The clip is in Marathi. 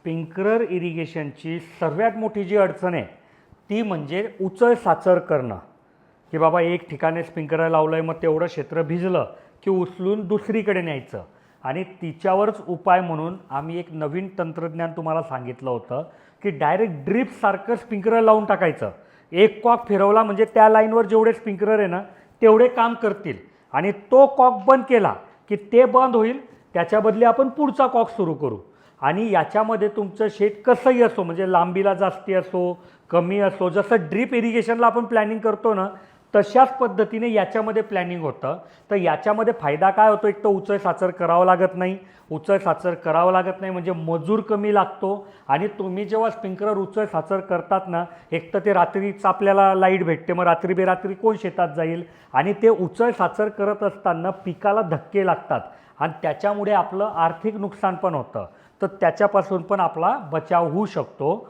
स्प्रिंकलर इरिगेशनची सर्वात मोठी जी अडचण आहे ती म्हणजे उचल साचर करणं. की बाबा एक ठिकाणी स्प्रिंकलर लावलं आहे, मग तेवढं क्षेत्र भिजलं की उचलून दुसरीकडे न्यायचं. आणि तिच्यावरच उपाय म्हणून आम्ही एक नवीन तंत्रज्ञान तुम्हाला सांगितलं होतं की डायरेक्ट ड्रिपसारखं स्प्रिंकलर लावून टाकायचं. एक कॉक फिरवला म्हणजे त्या लाईनवर जेवढे स्प्रिंकलर आहे ना तेवढे काम करतील, आणि तो कॉक बंद केला की ते बंद होईल, त्याच्या बदली आपण पुढचा कॉक सुरू करू. आणि याच्यामध्ये तुमचं शेत कसंही असो, म्हणजे लांबीला जास्ती असो कमी असो, जसं ड्रीप इरिगेशनला आपण प्लॅनिंग करतो ना तशाच पद्धतीने याच्यामध्ये प्लॅनिंग होतं. तर याच्यामध्ये फायदा काय होतो, एक तर उचल साचर करावं लागत नाही. उचल साचर करावं लागत नाही म्हणजे मजूर कमी लागतो. आणि तुम्ही जेव्हा स्प्रिंकलर उचल साचर करतात ना, एक तर ते रात्रीच आपल्याला लाईट भेटते, मग रात्री बेरात्री कोण शेतात जाईल. आणि ते उचल साचर करत असताना पिकाला धक्के लागतात आणि त्याच्यामुळे आपलं आर्थिक नुकसान पण होतं. तर त्याच्यापासून पण आपला बचाव होऊ शकतो.